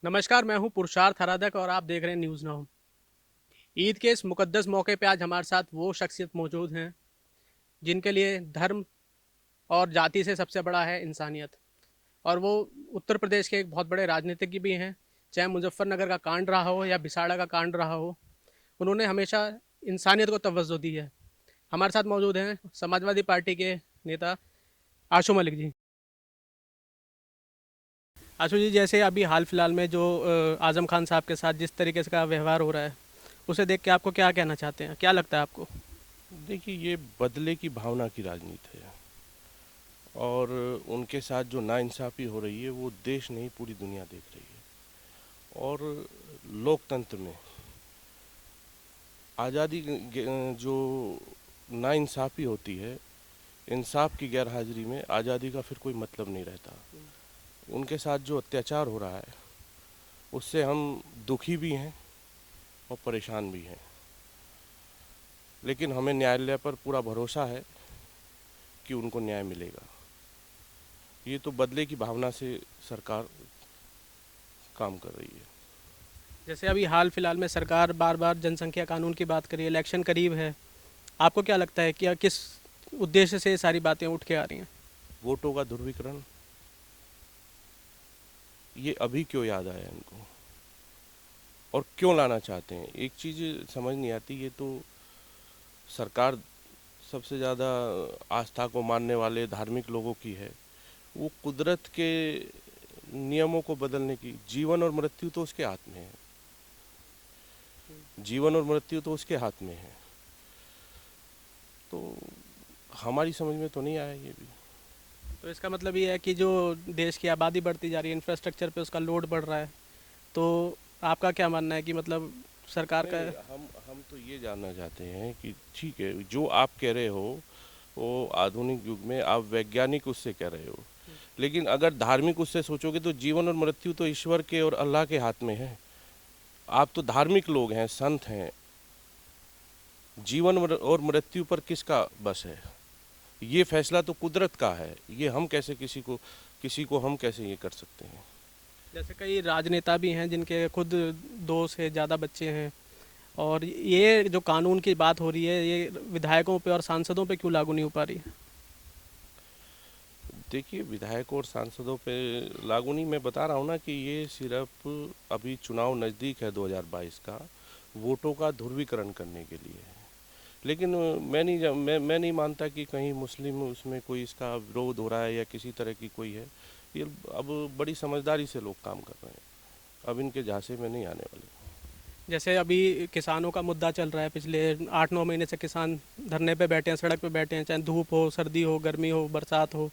नमस्कार, मैं हूं पुरुषार्थ आराधक और आप देख रहे हैं न्यूज़ नाउ। ईद के इस मुकद्दस मौके पे आज हमारे साथ वो शख्सियत मौजूद हैं जिनके लिए धर्म और जाति से सबसे बड़ा है इंसानियत। और वो उत्तर प्रदेश के एक बहुत बड़े राजनीतिज्ञ भी हैं। चाहे मुजफ्फरनगर का कांड रहा हो या बिसाड़ा का कांड रहा हो, उन्होंने हमेशा इंसानियत को तवज्जो दी है। हमारे साथ मौजूद हैं समाजवादी पार्टी के नेता आशू मलिक जी। आशू जी, जैसे अभी हाल फिलहाल में जो आज़म खान साहब के साथ जिस तरीके से का व्यवहार हो रहा है, उसे देख के आपको क्या कहना चाहते हैं? क्या लगता है आपको? देखिए, ये बदले की भावना की राजनीति है और उनके साथ जो नाइंसाफ़ी हो रही है वो देश नहीं पूरी दुनिया देख रही है। और लोकतंत्र में आज़ादी जो नाइंसाफ़ी होती है, इंसाफ की गैर हाजिरी में आज़ादी का फिर कोई मतलब नहीं रहता। उनके साथ जो अत्याचार हो रहा है उससे हम दुखी भी हैं और परेशान भी हैं, लेकिन हमें न्यायालय पर पूरा भरोसा है कि उनको न्याय मिलेगा। ये तो बदले की भावना से सरकार काम कर रही है। जैसे अभी हाल फिलहाल में सरकार बार बार जनसंख्या कानून की बात करी है, इलेक्शन करीब है। आपको क्या लगता है कि किस उद्देश्य से ये सारी बातें उठ के आ रही हैं? वोटों का ध्रुवीकरण, ये अभी क्यों याद आया इनको और क्यों लाना चाहते हैं? एक चीज़ समझ नहीं आती। ये तो सरकार सबसे ज़्यादा आस्था को मानने वाले धार्मिक लोगों की है। वो कुदरत के नियमों को बदलने की, जीवन और मृत्यु तो उसके हाथ में है। जीवन और मृत्यु तो उसके हाथ में है। तो हमारी समझ में तो नहीं आया ये भी। तो इसका मतलब ये है कि जो देश की आबादी बढ़ती जा रही है, इंफ्रास्ट्रक्चर पे उसका लोड बढ़ रहा है। तो आपका क्या मानना है कि मतलब सरकार का? नहीं, हम तो ये जानना चाहते हैं कि ठीक है, जो आप कह रहे हो वो आधुनिक युग में आप वैज्ञानिक उससे कह रहे हो, लेकिन अगर धार्मिक उससे सोचोगे तो जीवन और मृत्यु तो ईश्वर के और अल्लाह के हाथ में है। आप तो धार्मिक लोग हैं, संत हैं। जीवन और मृत्यु पर किसका बस है? ये फैसला तो कुदरत का है। ये हम कैसे किसी को हम कैसे ये कर सकते हैं? जैसे कई राजनेता भी हैं जिनके खुद 2 से ज़्यादा बच्चे हैं, और ये जो कानून की बात हो रही है, ये विधायकों पे और सांसदों पे क्यों लागू नहीं हो पा रही? देखिए, विधायकों और सांसदों पे लागू नहीं, मैं बता रहा हूँ ना कि ये सिर्फ अभी चुनाव नज़दीक है 2022 का, वोटों का ध्रुवीकरण करने के लिए है। लेकिन मैं नहीं मानता कि कहीं मुस्लिम उसमें कोई इसका विरोध हो रहा है या किसी तरह की कोई है। ये अब बड़ी समझदारी से लोग काम कर रहे हैं। अब इनके झांसे में नहीं आने वाले। जैसे अभी किसानों का मुद्दा चल रहा है, पिछले 8-9 महीने से किसान धरने पे बैठे हैं, सड़क पे बैठे हैं, चाहे धूप हो, सर्दी हो, गर्मी हो, बरसात हो।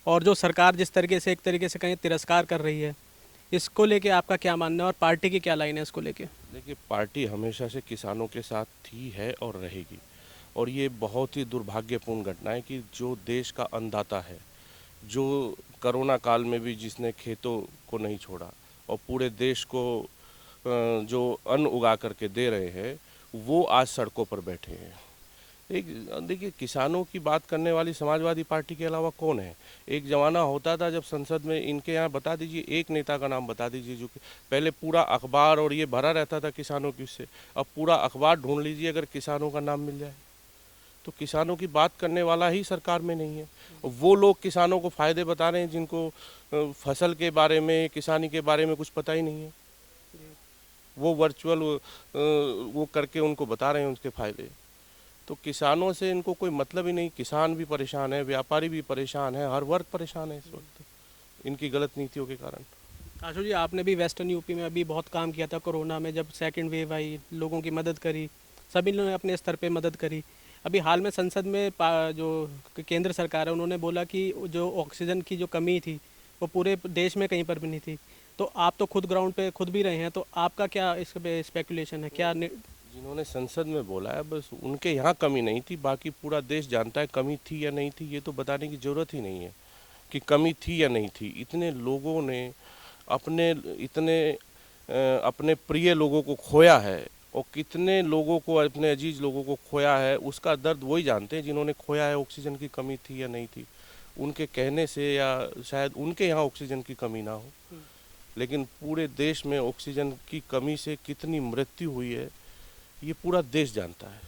और जो सरकार जिस तरीके से एक तरीके से कहीं तिरस्कार कर रही है, इसको लेके आपका क्या मानना है और पार्टी की क्या लाइन है इसको लेके? देखिए, पार्टी हमेशा से किसानों के साथ थी, है और रहेगी। और ये बहुत ही दुर्भाग्यपूर्ण घटना है कि जो देश का अन्नदाता है, जो कोरोना काल में भी जिसने खेतों को नहीं छोड़ा और पूरे देश को जो अन्न उगा करके दे रहे हैं, वो आज सड़कों पर बैठे हैं। एक देखिए, किसानों की बात करने वाली समाजवादी पार्टी के अलावा कौन है? एक ज़माना होता था जब संसद में इनके यहाँ बता दीजिए एक नेता का नाम बता दीजिए जो कि पहले पूरा अखबार और ये भरा रहता था किसानों की उससे। अब पूरा अखबार ढूंढ लीजिए, अगर किसानों का नाम मिल जाए तो किसानों की बात करने वाला ही सरकार में नहीं है। वो लोग किसानों को फ़ायदे बता रहे हैं जिनको फसल के बारे में, किसानी के बारे में कुछ पता ही नहीं है। वो वर्चुअल वो करके उनको बता रहे हैं उनके फ़ायदे। तो किसानों से इनको कोई मतलब ही नहीं। किसान भी परेशान है, व्यापारी भी परेशान है, हर वर्ग परेशान है इस वक्त इनकी गलत नीतियों के कारण। आशु जी, आपने भी वेस्टर्न यूपी में अभी बहुत काम किया था कोरोना में, जब सेकंड वेव आई, लोगों की मदद करी, सभी लोगों ने अपने स्तर पे मदद करी। अभी हाल में संसद में जो केंद्र सरकार है, उन्होंने बोला कि जो ऑक्सीजन की जो कमी थी वो पूरे देश में कहीं पर भी नहीं थी। तो आप तो खुद ग्राउंड पे खुद भी रहे हैं, तो आपका क्या इस पे स्पेकुलेशन है? क्या जिन्होंने संसद में बोला है बस उनके यहाँ कमी नहीं थी, बाकी पूरा देश जानता है कमी थी या नहीं थी। ये तो बताने की ज़रूरत ही नहीं है कि कमी थी या नहीं थी। इतने लोगों ने अपने इतने अपने प्रिय लोगों को खोया है और कितने लोगों को, अपने अजीज लोगों को खोया है, उसका दर्द वही जानते हैं जिन्होंने खोया है। ऑक्सीजन की कमी थी या नहीं थी, उनके कहने से या शायद उनके यहाँ ऑक्सीजन की कमी ना हो, लेकिन पूरे देश में ऑक्सीजन की कमी से कितनी मृत्यु हुई है ये पूरा देश जानता है।